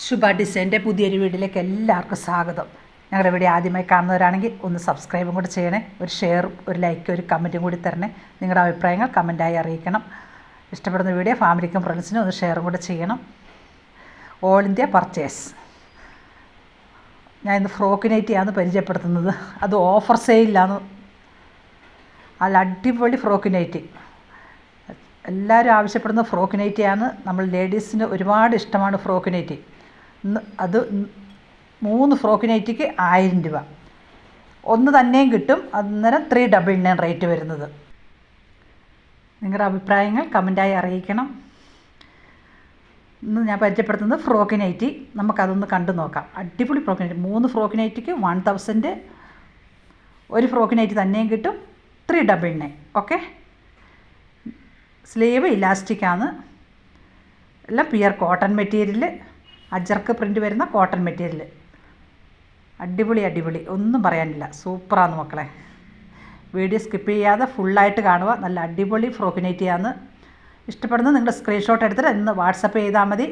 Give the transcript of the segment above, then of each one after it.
ശുഭ ഡിസൈൻ്റെ പുതിയൊരു വീഡിയോയിലേക്ക് എല്ലാവർക്കും സ്വാഗതം. ഞങ്ങളുടെ വീഡിയോ ആദ്യമായി കാണുന്നവരാണെങ്കിൽ ഒന്ന് സബ്സ്ക്രൈബും കൂടി ചെയ്യണേ, ഒരു ഷെയറും ഒരു ലൈക്കും ഒരു കമൻറ്റും കൂടി തരണേ. നിങ്ങളുടെ അഭിപ്രായങ്ങൾ കമൻറ്റായി അറിയിക്കണം. ഇഷ്ടപ്പെടുന്ന വീഡിയോ ഫാമിലിക്കും ഫ്രണ്ട്സിനും ഒന്ന് ഷെയറും കൂടി ചെയ്യണം. All India purchase. ഞാൻ ഇന്ന് ഫ്രോക്ക് നൈറ്റിയാണ് പരിചയപ്പെടുത്തുന്നത്. അത് ഓഫർ സെയിലാണ്. നല്ല അടിപൊളി ഫ്രോക്ക് നൈറ്റി. എല്ലാവരും ആവശ്യപ്പെടുന്ന ഫ്രോക്ക് നൈറ്റിയാണ്. നമ്മൾ ലേഡീസിന് ഒരുപാട് ഇഷ്ടമാണ് ഫ്രോക്ക് നൈറ്റി. അത് 3 ഫ്രോക്ക് നൈറ്റിക്ക് 1000 രൂപ. ഒന്ന് തന്നെയും കിട്ടും. അന്നേരം 399 റേറ്റ് വരുന്നത്. നിങ്ങളുടെ അഭിപ്രായങ്ങൾ കമൻറ്റായി അറിയിക്കണം. ഇന്ന് ഞാൻ പരിചയപ്പെടുത്തുന്നത് ഫ്രോക്ക് നൈറ്റി. നമുക്കതൊന്ന് കണ്ടു നോക്കാം. അടിപൊളി ഫ്രോക്ക് നൈറ്റി. 3 ഫ്രോക്ക് നൈറ്റിക്ക് 1000. ഒരു ഫ്രോക്ക് നൈറ്റി തന്നെയും കിട്ടും. 399. ഓക്കെ. സ്ലീവ് ഇലാസ്റ്റിക്കാണ്. എല്ലാം പ്യുവർ കോട്ടൺ മെറ്റീരിയൽ. അജർക്ക് പ്രിൻ്റ് വരുന്ന കോട്ടൺ മെറ്റീരിയൽ. അടിപൊളി ഒന്നും പറയാനില്ല. സൂപ്പറാണ് മക്കളെ. വീഡിയോ സ്കിപ്പ് ചെയ്യാതെ ഫുള്ളായിട്ട് കാണുക. നല്ല അടിപൊളി ഫ്രോക്ക് നൈറ്റിയാണ്. ഇഷ്ടപ്പെടുന്നത് നിങ്ങൾ സ്ക്രീൻഷോട്ട് എടുത്തിട്ട് ഇന്ന് വാട്സപ്പ് ചെയ്താൽ മതി.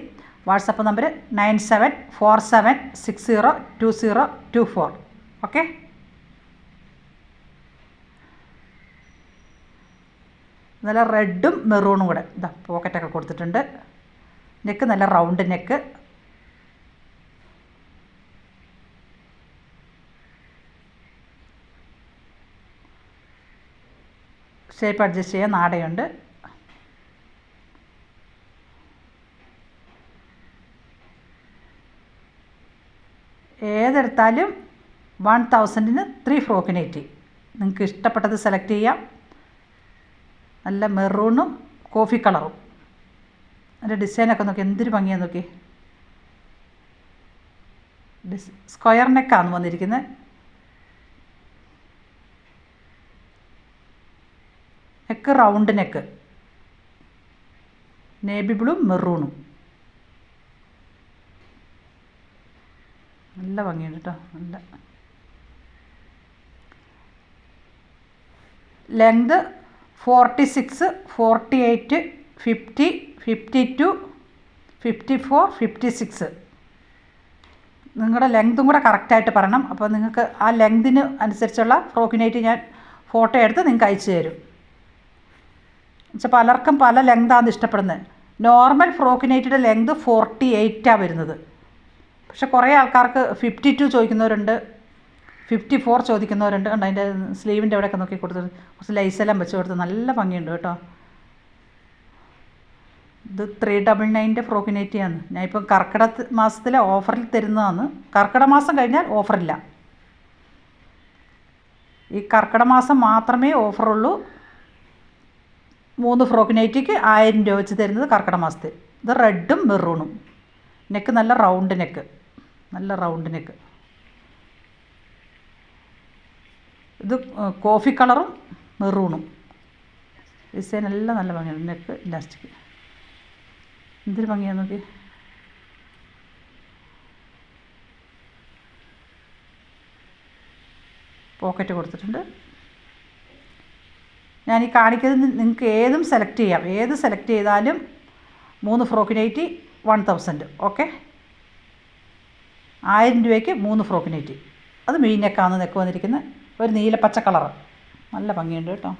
WhatsApp number 9747602024. ഓക്കെ. നല്ല റെഡും മെറൂണും കൂടെ ഇതാ പോക്കറ്റൊക്കെ കൊടുത്തിട്ടുണ്ട്. നെക്ക് നല്ല റൗണ്ട് നെക്ക്. ഷേപ്പ് അഡ്ജസ്റ്റ് ചെയ്യാൻ നാടയുണ്ട്. ഏതെടുത്താലും 1000-ന് 3 ഫ്രോക്ക് നൈറ്റി. നിങ്ങൾക്ക് ഇഷ്ടപ്പെട്ടത് സെലക്ട് ചെയ്യാം. നല്ല മെറൂണും കോഫി കളറും. അതിൻ്റെ ഡിസൈനൊക്കെ നോക്കി എന്തൊരു ഭംഗിയാന്ന് നോക്കി. സ്ക്വയർ നെക്കാണ് വന്നിരിക്കുന്നത്. Neck round neck. Navy blue മെറൂണും. നല്ല ഭംഗിയുണ്ട് കേട്ടോ. നല്ല ലെങ്ത് 46, 48, 50, 52, 54, 56. നിങ്ങളുടെ ലെങ്തും കൂടെ കറക്റ്റായിട്ട് പറയണം. അപ്പോൾ നിങ്ങൾക്ക് ആ ലെങ്തിന് അനുസരിച്ചുള്ള ഫ്രോക്ക് നൈറ്റി ഞാൻ ഫോട്ടോ എടുത്ത് നിങ്ങൾക്ക് അയച്ചു തരും. എന്നുവെച്ചാൽ പലർക്കും പല ലെങ്താണ് ഇഷ്ടപ്പെടുന്നത്. നോർമൽ ഫ്രോക്ക് നൈറ്റിയുടെ ലെങ്ത് 48 വരുന്നത്. പക്ഷെ കുറേ ആൾക്കാർക്ക് 52 ചോദിക്കുന്നവരുണ്ട്, 54 ചോദിക്കുന്നവരുണ്ട്. ഉണ്ട് അതിൻ്റെ സ്ലീവിൻ്റെ അവിടെയൊക്കെ നോക്കി കൊടുത്തത് കുറച്ച് ലൈസെല്ലാം വെച്ച് കൊടുത്ത് നല്ല ഭംഗിയുണ്ട് കേട്ടോ. ഇത് 399 ഫ്രോക്ക് നൈറ്റിയാണ്. ഞാൻ ഇപ്പം കർക്കിടക മാസത്തിലെ ഓഫറിൽ തരുന്നതാണ്. കർക്കിടക മാസം കഴിഞ്ഞാൽ ഓഫറില്ല. ഈ കർക്കിടക മാസം മാത്രമേ ഓഫറുള്ളൂ. 3 ഫ്രോക്ക് നൈറ്റിക്ക് 1000 രൂപ വെച്ച് തരുന്നത് കർക്കിടക മാസത്തിൽ. ഇത് റെഡും മെറൂണും. നെക്ക് നല്ല റൗണ്ട് നെക്ക്. നല്ല റൗണ്ട് നെക്ക്. ഇത് കോഫി കളറും മെറൂണും. ഡിസൈൻ എല്ലാം നല്ല ഭംഗിയാണ്. Neck elastic. എന്തൊരു ഭംഗിയാന്ന് നോക്കി. പോക്കറ്റ് കൊടുത്തിട്ടുണ്ട്. ഞാൻ ഈ കാണിക്കുന്നത് നിങ്ങൾക്ക് ഏതും സെലക്ട് ചെയ്യാം. ഏത് സെലക്ട് ചെയ്താലും 3 ഫ്രോക്ക് നൈറ്റി 1000. ഓക്കെ. 1000 രൂപയ്ക്ക് 3 ഫ്രോക്ക് നൈറ്റി. അത് മെയിൻ നെക്കാണ് നെക്ക് വന്നിരിക്കുന്നത്. ഒരു നീല പച്ച കളറ്. നല്ല ഭംഗിയുണ്ട് കേട്ടോ.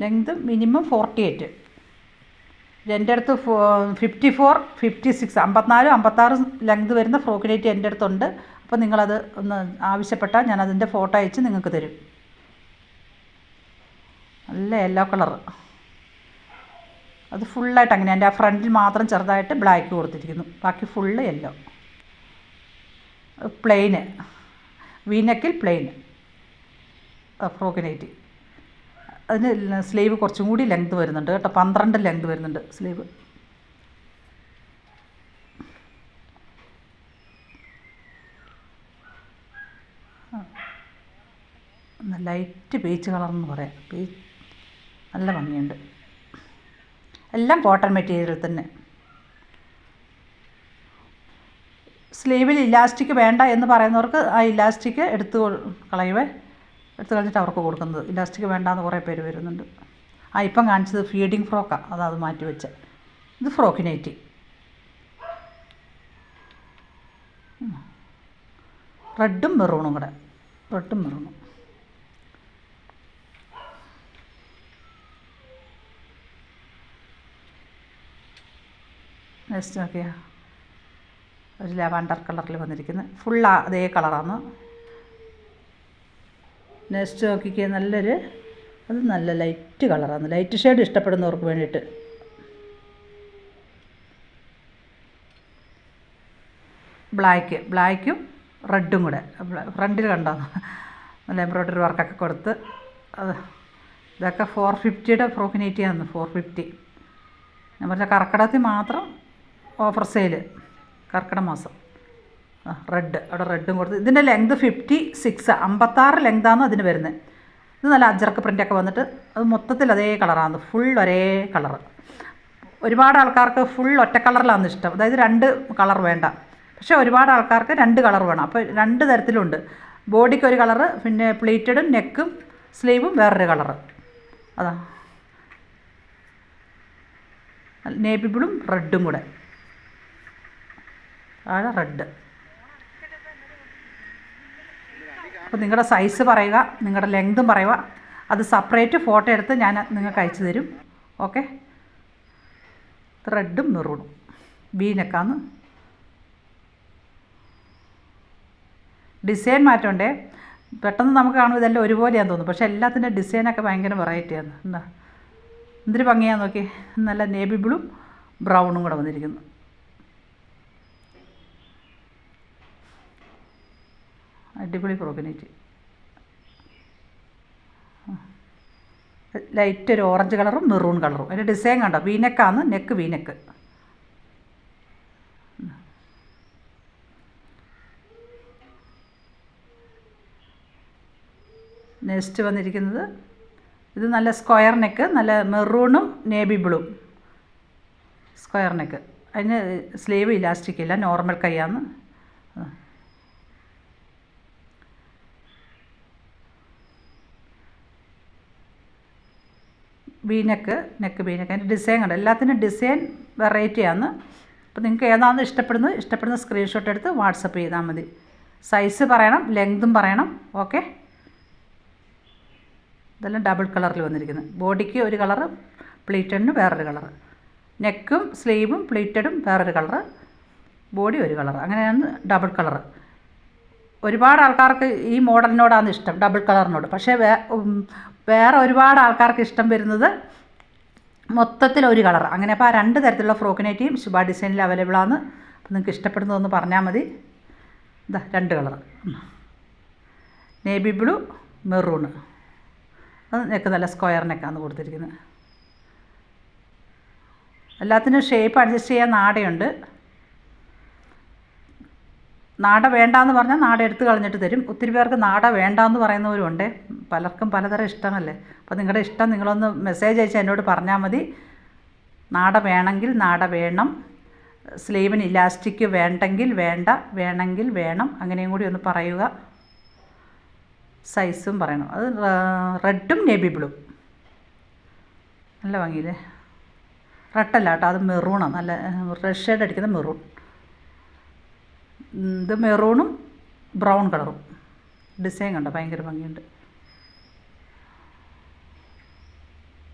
Length minimum 48. എൻ്റെ അടുത്ത് 54, 56, 54, 56 ലെങ്ത് വരുന്ന ഫ്രോക്ക് നൈറ്റി എൻ്റെ അടുത്തുണ്ട്. അപ്പോൾ നിങ്ങളത് ഒന്ന് ആവശ്യപ്പെട്ടാൽ ഞാൻ അതിൻ്റെ ഫോട്ടോ അയച്ച് നിങ്ങൾക്ക് തരും. നല്ല യെല്ലോ കളറ്. അത് ഫുള്ളായിട്ട് അങ്ങനെ. എൻ്റെ ആ ഫ്രണ്ടിൽ മാത്രം ചെറുതായിട്ട് ബ്ലാക്ക് കൊടുത്തിരിക്കുന്നു. ബാക്കി ഫുള്ള് യെല്ലോ. പ്ലെയിന്. വീനെക്കിൽ പ്ലെയിന് ഫ്രോക്ക് നൈറ്റി. അതിന് സ്ലീവ് കുറച്ചും കൂടി ലെങ്ത് വരുന്നുണ്ട് കേട്ടോ. 12 ലെങ്ത് വരുന്നുണ്ട് സ്ലീവ്. ലൈറ്റ് പീച്ച് കളറെന്ന് പറയാം. നല്ല ഭംഗിയുണ്ട്. എല്ലാം കോട്ടൺ മെറ്റീരിയൽ തന്നെ. സ്ലീവിൽ ഇലാസ്റ്റിക് വേണ്ട എന്ന് പറയുന്നവർക്ക് ആ ഇലാസ്റ്റിക് എടുത്ത് കളഞ്ഞിട്ട് അവർക്ക് കൊടുക്കുന്നത്. ഇലാസ്റ്റിക് വേണ്ടാന്ന് കുറേ പേര് വരുന്നുണ്ട്. ഇപ്പം കാണിച്ചത് ഫീഡിങ് ഫ്രോക്കാണ്. അത് മാറ്റി വെച്ച. ഇത് ഫ്രോക്ക് നൈറ്റി. റെഡും മെറൂണും കൂടെ, റെഡും മെറൂണും. നെക്സ്റ്റ് നോക്കിയാൽ ഒരു ലാവൻഡർ കളറിൽ വന്നിരിക്കുന്നത്, ഫുൾ അതേ കളറാണ്. നെക്സ്റ്റ് നോക്കിക്കുക, നല്ലൊരു അത് നല്ല ലൈറ്റ് കളറാണ്, ലൈറ്റ് ഷെയ്ഡ് ഇഷ്ടപ്പെടുന്നവർക്ക് വേണ്ടിയിട്ട്. ബ്ലാക്കും റെഡും കൂടെ ഫ്രണ്ടിൽ കണ്ടോ, നല്ല എംബ്രോയ്ഡറി വർക്കൊക്കെ കൊടുത്ത്. അത് ഇതൊക്കെ 450 ഫ്രോക്ക് നൈറ്റിയാണ്, 450. ഞാൻ പറഞ്ഞ കർക്കിടകത്തിൽ മാത്രം ഓഫർ സെയിൽ, കർക്കിടക മാസം. റെഡ്, അവിടെ റെഡും കൊടുത്ത്. ഇതിൻ്റെ ലെങ്ത് 56, 56 ലെങ്താണ് അതിന് വരുന്നത്. ഇത് നല്ല അജറക്ക് പ്രിൻ്റൊക്കെ വന്നിട്ട് അത് മൊത്തത്തിൽ അതേ കളറാണ്, ഫുൾ ഒരേ കളറ്. ഒരുപാട് ആൾക്കാർക്ക് ഫുൾ ഒറ്റ കളറിലാണ് ഇഷ്ടം, അതായത് 2 കളർ വേണ്ട. പക്ഷേ ഒരുപാട് ആൾക്കാർക്ക് 2 കളർ വേണം. അപ്പോൾ 2 തരത്തിലുണ്ട്. ബോഡിക്ക് ഒരു കളറ്, പിന്നെ പ്ലീറ്റഡും നെക്കും സ്ലീവും വേറൊരു കളറ്. അതാ നേവി ബ്ലൂം റെഡും കൂടെ, താഴെ റെഡ്. അപ്പോൾ നിങ്ങളുടെ സൈസ് പറയുക, നിങ്ങളുടെ ലെങ്തും പറയുക. അത് സെപ്പറേറ്റ് ഫോട്ടോ എടുത്ത് ഞാൻ നിങ്ങൾക്ക് അയച്ചു തരും. ഓക്കെ. റെഡും മെറൂണും ബീനക്കാന്ന്. ഡിസൈൻ മാറ്റമുണ്ടേ, പെട്ടെന്ന് നമുക്ക് കാണുമ്പോൾ ഇതെല്ലാം ഒരുപോലെയാണെന്ന് തോന്നും, പക്ഷേ എല്ലാത്തിൻ്റെ ഡിസൈനൊക്കെ ഭയങ്കര വെറൈറ്റിയാണ്. എന്താ എന്തൊരു ഭംഗിയാന്ന് നോക്കി, നല്ല നേവി ബ്ലൂം ബ്രൗണും കൂടെ വന്നിരിക്കുന്നു. അടിപൊളി ഫ്രോക്ക് നൈറ്റി. ലൈറ്റ് ഒരു ഓറഞ്ച് കളറും മെറൂൺ കളറും. അതിൻ്റെ ഡിസൈൻ കണ്ടോ, വീനെക്കാന്ന്, നെക്ക് വീനെക്ക്. നെക്സ്റ്റ് വന്നിരിക്കുന്നത് ഇത് നല്ല സ്ക്വയർ നെക്ക്, നല്ല മെറൂണും നേവി ബ്ലൂ സ്ക്വയർ നെക്ക്. അതിന് സ്ലീവ് ഇലാസ്റ്റിക് ഇല്ല, നോർമൽ കൈയാണ്. Neck V neck. അതിൻ്റെ ഡിസൈൻ കണ്ടോ, എല്ലാത്തിനും ഡിസൈൻ വെറൈറ്റിയാണ്. അപ്പോൾ നിങ്ങൾക്ക് ഏതാണെന്ന് ഇഷ്ടപ്പെടുന്ന സ്ക്രീൻഷോട്ട് എടുത്ത് വാട്സപ്പ് ചെയ്താൽ മതി. സൈസ് പറയണം, ലെങ്തും പറയണം. ഓക്കെ. ഇതെല്ലാം ഡബിൾ കളറിൽ വന്നിരിക്കുന്നത്. ബോഡിക്ക് ഒരു കളറ്, പ്ലീറ്റഡിന് വേറൊരു കളറ്, നെക്കും സ്ലീവും പ്ലീറ്റഡും വേറൊരു കളറ്, ബോഡി ഒരു കളറ്. അങ്ങനെയാണ് ഡബിൾ കളറ്. ഒരുപാട് ആൾക്കാർക്ക് ഈ മോഡലിനോടാണ് ഇഷ്ടം, ഡബിൾ കളറിനോട്. പക്ഷേ വേറെ ഒരുപാട് ആൾക്കാർക്ക് ഇഷ്ടം വരുന്നത് മൊത്തത്തിൽ ഒരു കളർ. അങ്ങനെ അപ്പോൾ ആ 2 തരത്തിലുള്ള ഫ്രോക്ക് നൈറ്റിയും ശുഭ ഡിസൈനിൽ അവൈലബിളാണ്. അപ്പോൾ നിങ്ങൾക്ക് ഇഷ്ടപ്പെടുന്നതൊന്ന് പറഞ്ഞാൽ മതി. ഇതാ 2 കളർ, നേവി ബ്ലൂ മെറൂണ്. അത് നെക്ക് നല്ല സ്ക്വയർ നെക്കാണ് കൊടുത്തിരിക്കുന്നത്. എല്ലാത്തിനും ഷേപ്പ് അഡ്ജസ്റ്റ് ചെയ്യാൻ നാടയുണ്ട്. നാട വേണ്ടാന്ന് പറഞ്ഞാൽ നാട എടുത്ത് കളഞ്ഞിട്ട് തരും. ഒത്തിരി പേർക്ക് നാട വേണ്ടാന്ന് പറയുന്നവരുണ്ട്. പലർക്കും പലതരം ഇഷ്ടമല്ലേ. അപ്പോൾ നിങ്ങളുടെ ഇഷ്ടം നിങ്ങളൊന്ന് മെസ്സേജ് അയച്ച് എന്നോട് പറഞ്ഞാൽ മതി. നാട വേണമെങ്കിൽ നാട വേണം, സ്ലീവിന് ഇലാസ്റ്റിക് വേണ്ടെങ്കിൽ വേണ്ട, വേണമെങ്കിൽ വേണം, അങ്ങനെയും കൂടി ഒന്ന് പറയുക. സൈസും പറയണം. അത് റെഡും നേവി ബ്ലൂ നല്ല ഭംഗിയില്ലേ. റെഡല്ല കേട്ടോ, അത് മെറൂണാണ്, നല്ല റെഡ് ഷെയ്ഡ് അടിക്കുന്ന മെറൂൺ. ഇത് മെറൂണും ബ്രൗൺ കളറും. ഡിസൈൻ കണ്ടോ, ഭയങ്കര ഭംഗിയുണ്ട്.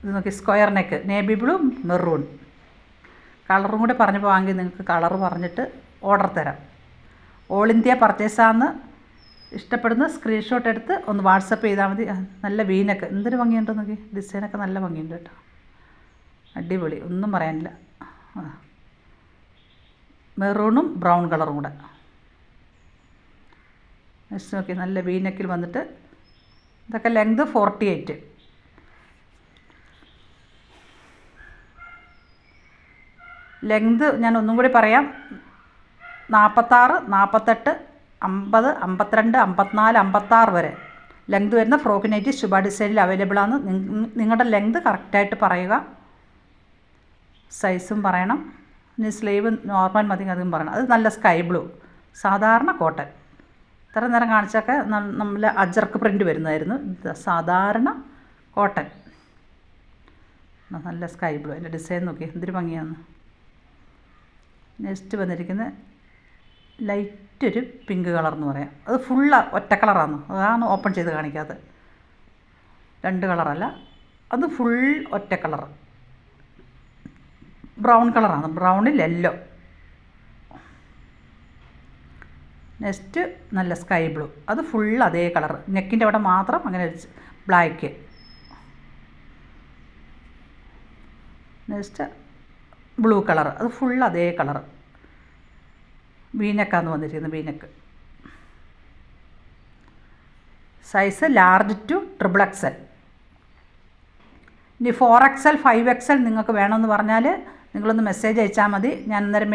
ഇത് നോക്കി, square neck, navy blue maroon. കളറും കൂടി പറഞ്ഞപ്പോൾ വാങ്ങി നിങ്ങൾക്ക് കളർ പറഞ്ഞിട്ട് ഓർഡർ തരാം. ഓൾ ഇന്ത്യ പർച്ചേസാന്ന് ഇഷ്ടപ്പെടുന്ന സ്ക്രീൻഷോട്ട് എടുത്ത് ഒന്ന് വാട്സപ്പ് ചെയ്താൽ മതി. നല്ല വീനൊക്കെ എന്തൊരു ഭംഗിയുണ്ടോ നോക്കി, ഡിസൈനൊക്കെ നല്ല ഭംഗിയുണ്ട് കേട്ടോ, അടിപൊളി, ഒന്നും പറയാനില്ല. മെറൂണും ബ്രൗൺ കളറും കൂടെ. നെക്സ്റ്റ് നോക്കി, നല്ല വീനെക്കിൽ വന്നിട്ട് ഇതൊക്കെ ലെങ്ത് 48. ലെങ്ത് ഞാൻ ഒന്നും കൂടി പറയാം, 46, 48, 50, 52, 54, 56 വരെ ലെങ്ത് വരുന്ന ഫ്രോക്ക് നൈറ്റി ശുഭ ഡിസൈനിൽ അവൈലബിളാണ്. നിങ്ങളുടെ ലെങ്ത് കറക്റ്റായിട്ട് പറയുക, സൈസും പറയണം. ഇനി സ്ലീവ് നോർമൽ മതി അതും പറയണം. അത് നല്ല സ്കൈ ബ്ലൂ, സാധാരണ കോട്ടൺ. ഇത്ര നേരം കാണിച്ചൊക്കെ നമ്മൾ അജർക്ക് പ്രിൻ്റ് വരുന്നതായിരുന്നു. സാധാരണ കോട്ടൺ, നല്ല സ്കൈ ബ്ലൂ. അതിൻ്റെ ഡിസൈൻ നോക്കി എന്തൊരു ഭംഗിയാണ്. നെക്സ്റ്റ് വന്നിരിക്കുന്നത് ലൈറ്റൊരു പിങ്ക് കളർ എന്ന് പറയാം. അത് ഫുള്ള് ഒറ്റ കളറാണ്, അതാണ് ഓപ്പൺ ചെയ്ത് കാണിക്കാത്തത്. 2 കളറല്ല, അത് ഫുൾ ഒറ്റ കളർ. ബ്രൗൺ കളറാണ്, ബ്രൗണിൽ യെല്ലോ. നെക്സ്റ്റ് നല്ല സ്കൈ ബ്ലൂ, അത് ഫുൾ അതേ കളർ. നെക്കിൻ്റെ അവിടെ മാത്രം അങ്ങനെ ബ്ലാക്ക്. നെക്സ്റ്റ് ബ്ലൂ കളർ, അത് ഫുൾ അതേ കളർ. വീനെക്കാന്ന് വന്നിരിക്കുന്നത്, V neck. Size large to XXL. ഇനി 4XL 5XL നിങ്ങൾക്ക് വേണമെന്ന് പറഞ്ഞാൽ നിങ്ങളൊന്ന് മെസ്സേജ് അയച്ചാൽ മതി. ഞാൻ അന്നേരം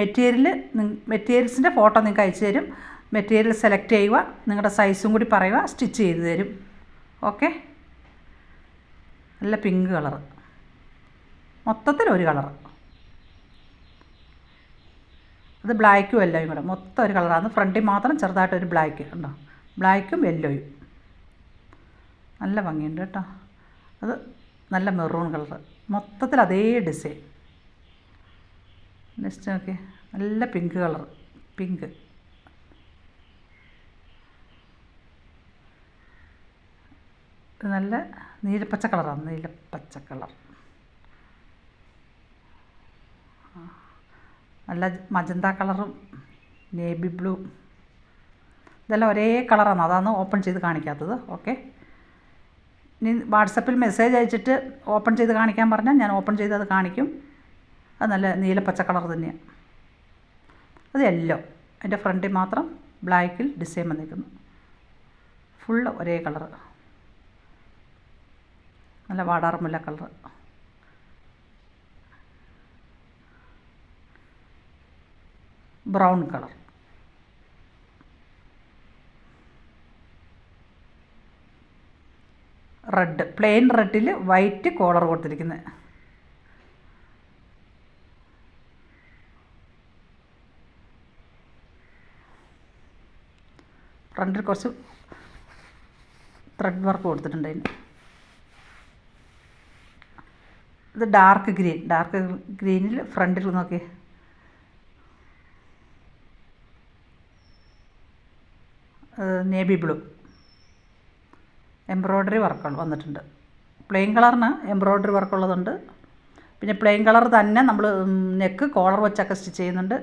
മെറ്റീരിയൽസിൻ്റെ ഫോട്ടോ നിങ്ങൾക്ക് അയച്ചു തരും. മെറ്റീരിയൽ സെലക്ട് ചെയ്യുക, നിങ്ങളുടെ സൈസും കൂടി പറയുക, സ്റ്റിച്ച് ചെയ്ത് തരും. ഓക്കെ. നല്ല പിങ്ക് കളർ, മൊത്തത്തിൽ ഒരു കളർ. അത് ബ്ലാക്കും യെല്ലോയും കൂടെ മൊത്തം ഒരു കളറാണ്. ഫ്രണ്ടിൽ മാത്രം ചെറുതായിട്ടൊരു ബ്ലാക്ക് ഉണ്ടോ, ബ്ലാക്കും യെല്ലോയും. നല്ല ഭംഗിയുണ്ട് കേട്ടോ. അത് നല്ല മെറൂൺ കളർ, മൊത്തത്തിൽ അതേ ഡിസൈൻ. നെക്സ്റ്റ് നോക്കി, നല്ല പിങ്ക് കളർ, പിങ്ക്. നല്ല നീലപ്പച്ച കളറാണ്, നീലപ്പച്ച കളർ. നല്ല മജന്ത കളറും നേവി ബ്ലൂ, ഇതെല്ലാം ഒരേ കളറാണ്, അതാണ് ഓപ്പൺ ചെയ്ത് കാണിക്കാത്തത്. ഓക്കെ. ഇനി വാട്സപ്പിൽ മെസ്സേജ് അയച്ചിട്ട് ഓപ്പൺ ചെയ്ത് കാണിക്കാൻ പറഞ്ഞാൽ ഞാൻ ഓപ്പൺ ചെയ്ത് അത് കാണിക്കും. അത് നല്ല നീലപ്പച്ച കളർ തന്നെയാണ്. അത് യെല്ലോ, അതിൻ്റെ ഫ്രണ്ടിൽ മാത്രം ബ്ലാക്കിൽ ഡിസൈൻ വന്നിരിക്കുന്നു. ഫുള്ള് ഒരേ കളർ, നല്ല വാടാർമുല്ല colour. Brown colour, red, plain റെഡിൽ വൈറ്റ് കോളർ കൊടുത്തിരിക്കുന്നത്. ഫ്രണ്ടിൽ കുറച്ച് ത്രെഡ് വർക്ക് കൊടുത്തിട്ടുണ്ട് അതിന്. ഇത് ഡാർക്ക് ഗ്രീനിൽ ഫ്രണ്ടിൽ നോക്കി നേവി ബ്ലൂ എംബ്രോയ്ഡറി വർക്കുകൾ വന്നിട്ടുണ്ട്. പ്ലെയിൻ കളറിന് എംബ്രോയ്ഡറി വർക്കുള്ളതുണ്ട്. പിന്നെ പ്ലെയിൻ കളർ തന്നെ നമ്മൾ നെക്ക് കോളർ വെച്ചൊക്കെ സ്റ്റിച്ച് ചെയ്യുന്നുണ്ട്.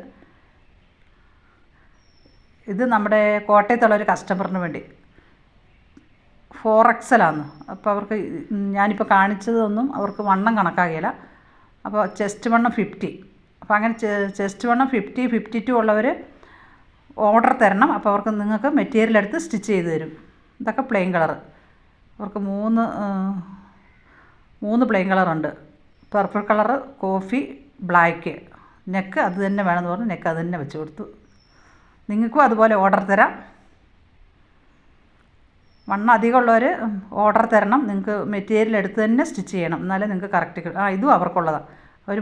ഇത് നമ്മുടെ കോട്ടയത്തുള്ളൊരു കസ്റ്റമറിന് വേണ്ടി 4XL ആണ്. അപ്പോൾ അവർക്ക് ഞാനിപ്പോൾ കാണിച്ചതൊന്നും അവർക്ക് വണ്ണം കണക്കാകില്ല. അപ്പോൾ ചെസ്റ്റ് വണ്ണം 50. അപ്പോൾ അങ്ങനെ ചെസ്റ്റ് വണ്ണം 50, 52 ഉള്ളവർ ഓർഡർ തരണം. അപ്പോൾ അവർക്ക് നിങ്ങൾക്ക് മെറ്റീരിയൽ എടുത്ത് സ്റ്റിച്ച് ചെയ്ത് തരും. ഇതൊക്കെ പ്ലെയിൻ കളർ. അവർക്ക് മൂന്ന് പ്ലെയിൻ കളറുണ്ട്. Purple colour, coffee, black. Neck അത് തന്നെ വേണമെന്ന് പറഞ്ഞ് നെക്ക് അത് തന്നെ വെച്ച് കൊടുത്തു. നിങ്ങൾക്കും അതുപോലെ ഓർഡർ തരാം. വണ്ണം അധികമുള്ളവർ ഓർഡർ തരണം. നിങ്ങൾക്ക് മെറ്റീരിയൽ എടുത്ത് തന്നെ സ്റ്റിച്ച് ചെയ്യണം, എന്നാലേ നിങ്ങൾക്ക് കറക്റ്റ് കിട്ടും. ഇതും അവർക്കുള്ളതാണ്. അവർ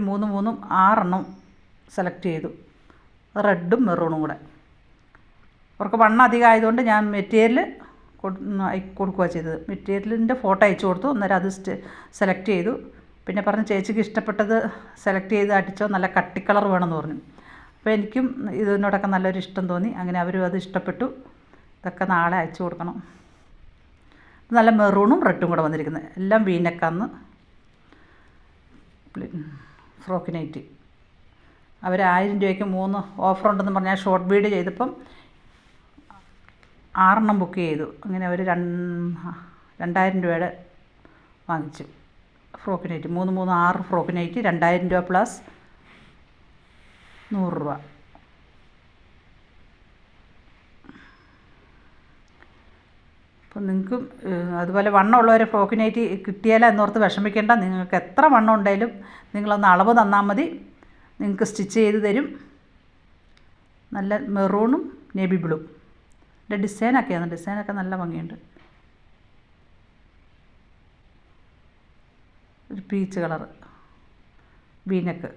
6 സെലക്ട് ചെയ്തു, റെഡും മെറൂണും കൂടെ. അവർക്ക് വണ്ണം അധികം ആയതുകൊണ്ട് ഞാൻ മെറ്റീരിയൽ കൊടുക്കുക ചെയ്തത്. മെറ്റീരിയലിൻ്റെ ഫോട്ടോ അയച്ചു കൊടുത്തു. അന്നേരം അത് സെലക്ട് ചെയ്തു. പിന്നെ പറഞ്ഞ് ചേച്ചിക്ക് ഇഷ്ടപ്പെട്ടത് സെലക്ട് ചെയ്ത് അടിച്ചോ, നല്ല കട്ടി കളർ വേണമെന്ന് പറഞ്ഞു. അപ്പോൾ എനിക്കും ഇതിനോടൊക്കെ നല്ലൊരു ഇഷ്ടം തോന്നി. അങ്ങനെ അവരും അത് ഇഷ്ടപ്പെട്ടു. ഇതൊക്കെ നാളെ അയച്ചു കൊടുക്കണം. നല്ല മെറൂണും റെഡും കൂടെ വന്നിരിക്കുന്നത്. എല്ലാം വീനെക്കാന്ന് ഫ്രോക്ക് നൈറ്റി. അവർ 1000 രൂപയ്ക്ക് 3 ഓഫർ ഉണ്ടെന്ന് പറഞ്ഞാൽ ഷോർട്ട് വീഡിയോ ചെയ്തപ്പം 6 ബുക്ക് ചെയ്തു. അങ്ങനെ അവർ 2000 രൂപയുടെ വാങ്ങിച്ചു ഫ്രോക്ക് നൈറ്റി. 6 ഫ്രോക്ക് നൈറ്റി 2000 രൂപ പ്ലസ് 100 രൂപ. അപ്പോൾ നിങ്ങൾക്കും അതുപോലെ വണ്ണമുള്ളവർ ഫ്രോക്ക് നൈറ്റി കിട്ടിയാലോ എന്നോർത്ത് വിഷമിക്കേണ്ട. നിങ്ങൾക്ക് എത്ര വണ്ണം ഉണ്ടെങ്കിലും നിങ്ങളൊന്ന് അളവ് തന്നാൽ മതി, നിങ്ങൾക്ക് സ്റ്റിച്ച് ചെയ്ത് തരും. നല്ല മെറൂണും നേവി ബ്ലൂ ഡിസൈനൊക്കെയാണ്. ഡിസൈനൊക്കെ നല്ല ഭംഗിയുണ്ട്. ഒരു പീച്ച് കളർ വീനെക്ക്.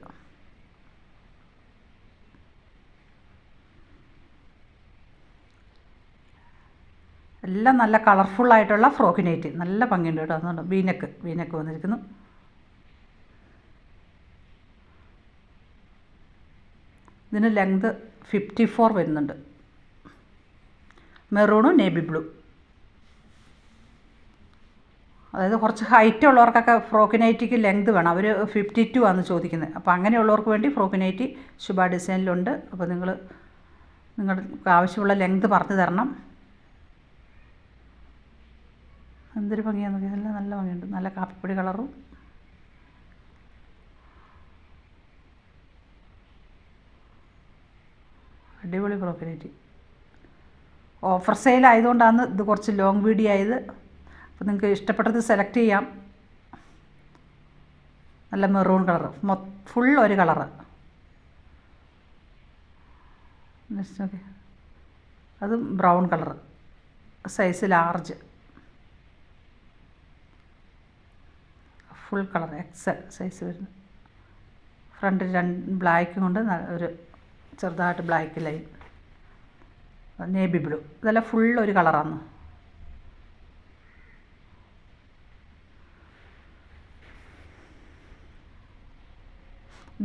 എല്ലാം നല്ല കളർഫുള്ളായിട്ടുള്ള ഫ്രോക്ക് നൈറ്റ്. നല്ല ഭംഗിയുണ്ട് കേട്ടോ. അതുകൊണ്ട് വീനെക്ക് വന്നിരിക്കുന്നു. ഇതിന് ലെങ്ത് 54 വരുന്നുണ്ട്. മെറൂണും നേവി ബ്ലൂ. അതായത് കുറച്ച് ഹൈറ്റ് ഉള്ളവർക്കൊക്കെ ഫ്രോക്ക് നൈറ്റിക്ക് ലെങ്ത് വേണം. അവർ 52 ആണ് ചോദിക്കുന്നത്. അപ്പോൾ അങ്ങനെയുള്ളവർക്ക് വേണ്ടി ഫ്രോക്ക് നൈറ്റി ശുഭ ഡിസൈനിലുണ്ട്. അപ്പോൾ നിങ്ങൾക്ക് ആവശ്യമുള്ള ലെങ്ത് പറഞ്ഞു തരണം. എന്തൊരു ഭംഗിയാന്ന് നോക്കിയാൽ നല്ല ഭംഗിയുണ്ട്. നല്ല കാപ്പിപ്പൊടി കളറും അടിപൊളി ഫ്രോക്ക് നൈറ്റി. ഓഫർ സെയിൽ ആയതുകൊണ്ടാണ് ഇത് കുറച്ച് ലോങ് വീഡിയോ ആയത്. അപ്പോൾ നിങ്ങൾക്ക് ഇഷ്ടപ്പെട്ടത് സെലക്ട് ചെയ്യാം. നല്ല മെറൂൺ കളർ, ഫുൾ ഒരു കളറ്. നെക്സ്റ്റ് ഓക്കെ, അത് brown colour, size large, full colour XL size വരുന്നു. ഫ്രണ്ടിൽ 2 ബ്ലാക്ക് കൊണ്ട് ഒരു ചെറുതായിട്ട് ബ്ലാക്ക് ലൈൻ. നേവി ബ്ലൂ, ഇതെല്ലാം ഫുൾ ഒരു കളറാണ്.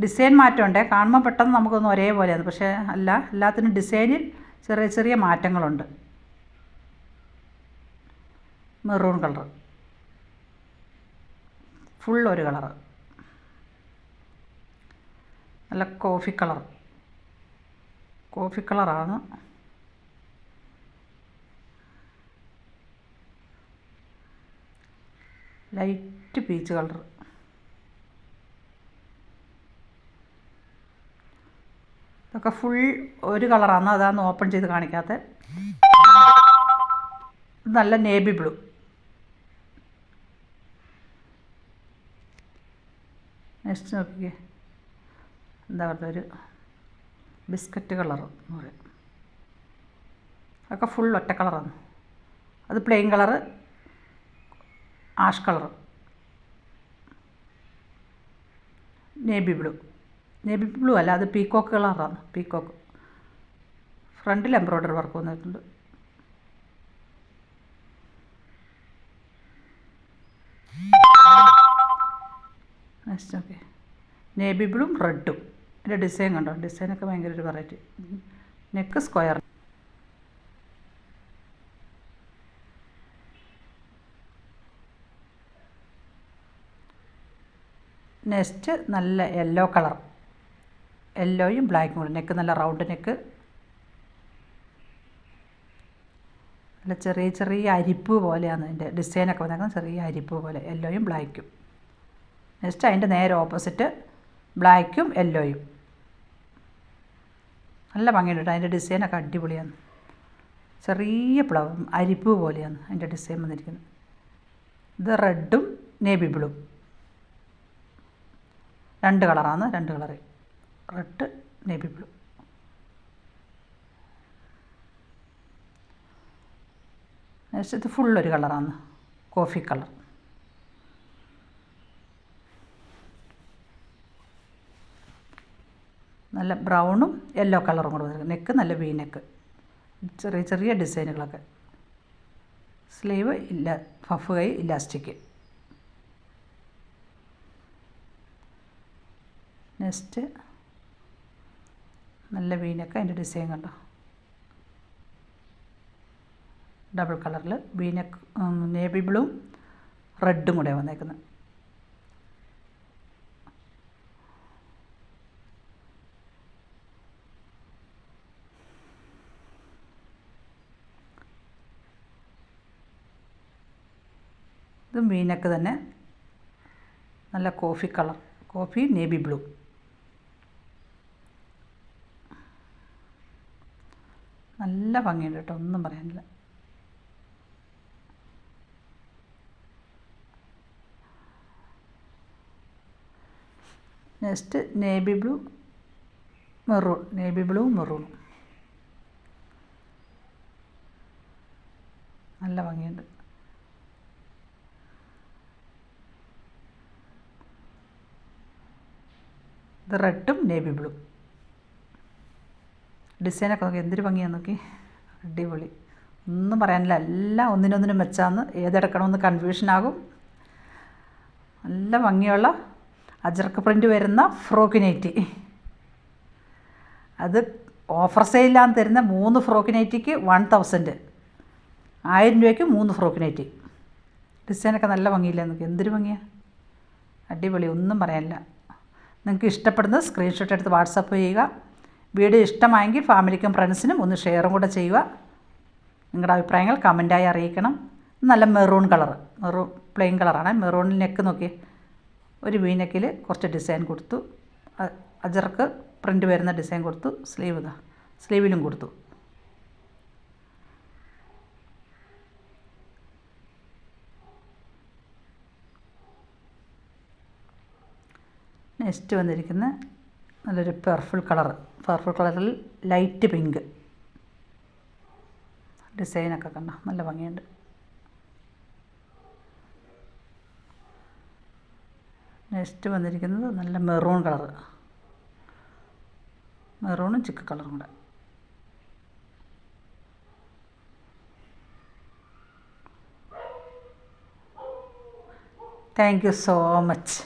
ഡിസൈൻ മാറ്റമുണ്ട്. കാണുമ്പോൾ പെട്ടെന്ന് നമുക്കൊന്നും ഒരേപോലെയാണ്, പക്ഷേ എല്ലാത്തിനും ഡിസൈനിൽ ചെറിയ ചെറിയ മാറ്റങ്ങളുണ്ട്. മെറൂൺ കളർ, ഫുൾ ഒരു കളറ്. നല്ല കോഫി കളറാണ്. Light peach colour. ഇതൊക്കെ ഫുൾ ഒരു കളറാണ്, അതാണ് ഓപ്പൺ ചെയ്ത് കാണിക്കാത്തത്. നല്ല നേവി ബ്ലൂ. നെക്സ്റ്റ് നോക്കിക്കേ, എന്താ പറയുക, ഒരു ബിസ്ക്കറ്റ് കളർ എന്ന് പറയും. അതൊക്കെ ഫുൾ ഒറ്റ കളറാണ്. അത് plain colour, ash colour, navy blue അല്ല, അത് പീക്കോക്ക് കളറാണ്. പീക്കോക്ക് ഫ്രണ്ടിൽ എംബ്രോയ്ഡറി വർക്ക് വന്നിട്ടുണ്ട്. നെക്സ്റ്റ് ഓക്കെ, നേവി ബ്ലൂവും റെഡും. ഇതിൻ്റെ ഡിസൈൻ കണ്ടോ, ഡിസൈനൊക്കെ ഭയങ്കര ഒരു വെറൈറ്റി. Neck square. നെക്സ്റ്റ് നല്ല യെല്ലോ കളർ, യെല്ലോയും ബ്ലാക്കും കൂടി. നെക്ക് നല്ല റൗണ്ട് നെക്ക്, നല്ല ചെറിയ ചെറിയ അരിപ്പ് പോലെയാണ് അതിൻ്റെ ഡിസൈനൊക്കെ വന്നേക്കുന്നത്. ചെറിയ അരിപ്പ് പോലെ, യെല്ലോയും ബ്ലാക്കും. നെക്സ്റ്റ് അതിൻ്റെ നേരെ ഓപ്പോസിറ്റ് ബ്ലാക്കും യെല്ലോയും. നല്ല ഭംഗിയുണ്ട്. അതിൻ്റെ ഡിസൈനൊക്കെ അടിപൊളിയാണ്. ചെറിയ അരിപ്പ് പോലെയാണ് അതിൻ്റെ ഡിസൈൻ വന്നിരിക്കുന്നത്. ഇത് റെഡും നേവി ബ്ലൂ, 2 കളറാണ്. 2 colour, red navy blue. Next ഇത് ഫുള്ളൊരു കളറാണ്, കോഫി കളർ. നല്ല ബ്രൗണും യെല്ലോ കളറും കൂടെ വന്നിരിക്കും. നെക്ക് നല്ല വി നെക്ക്, ചെറിയ ചെറിയ ഡിസൈനുകളൊക്കെ. സ്ലീവ് ഇല്ല, പഫ് കൈ, ഇലാസ്റ്റിക്. നെക്സ്റ്റ് നല്ല വി നെക്ക്, അതിൻ്റെ ഡിസൈൻ കണ്ടോ, ഡബിൾ കളറിൽ വി നെക്ക്, നേവി ബ്ലൂവും റെഡും കൂടെ വന്നേക്കുന്നത്. ഇതും വി നെക്ക് തന്നെ, നല്ല coffee colour, coffee navy blue. നല്ല ഭംഗിയുണ്ട് കേട്ടോ, ഒന്നും പറയാനില്ല. Next navy blue maroon, navy blue maroon. നല്ല ഭംഗിയുണ്ട്. ഇത് റെഡും നേവി ബ്ലൂ. ഡിസൈനൊക്കെ നോക്കി എന്തൊരു ഭംഗിയാന്ന് നോക്കി, അടിപൊളി. ഒന്നും പറയാനില്ല. എല്ലാം ഒന്നിനൊന്നിനും മെച്ചാന്ന്. ഏതെടുക്കണമെന്ന് കൺഫ്യൂഷനാകും. നല്ല ഭംഗിയുള്ള അജർക്ക് പ്രിൻ്റ് വരുന്ന ഫ്രോക്ക് നൈറ്റി. അത് ഓഫർ സെയിലാണ് തരുന്ന 3 ഫ്രോക്ക് നൈറ്റിക്ക് 1000. 1000 രൂപയ്ക്ക് 3 ഫ്രോക്ക് നൈറ്റി. ഡിസൈനൊക്കെ നല്ല ഭംഗിയില്ലേ, നിങ്ങൾക്ക് എന്തൊരു ഭംഗിയാണ്, അടിപൊളി, ഒന്നും പറയാനില്ല. നിങ്ങൾക്ക് ഇഷ്ടപ്പെടുന്നത് സ്ക്രീൻഷോട്ട് എടുത്ത് വാട്സപ്പ് ചെയ്യുക. വീഡിയോ ഇഷ്ടമായെങ്കിൽ ഫാമിലിക്കും ഫ്രണ്ട്സിനും ഒന്ന് ഷെയറും കൂടെ ചെയ്യുക. നിങ്ങളുടെ അഭിപ്രായങ്ങൾ കമൻറ്റായി അറിയിക്കണം. നല്ല മെറൂൺ കളർ, പ്ലെയിൻ കളറാണ്. മെറൂണിൽ നെക്ക് നോക്കി, ഒരു വി നെക്കിൽ കുറച്ച് ഡിസൈൻ കൊടുത്തു, അജർക്ക് പ്രിൻ്റ് വരുന്ന ഡിസൈൻ കൊടുത്തു. സ്ലീവിലും കൊടുത്തു. നെക്സ്റ്റ് വന്നിരിക്കുന്ന നല്ലൊരു പർപ്പിൾ കളറിൽ ലൈറ്റ് പിങ്ക് ഡിസൈനൊക്കെ കണ്ടോ, നല്ല ഭംഗിയുണ്ട്. നെക്സ്റ്റ് വന്നിരിക്കുന്നത് നല്ല മെറൂൺ കളർ, മെറൂണും ചിക്ക് കളറും കൂടെ. Thank you so much.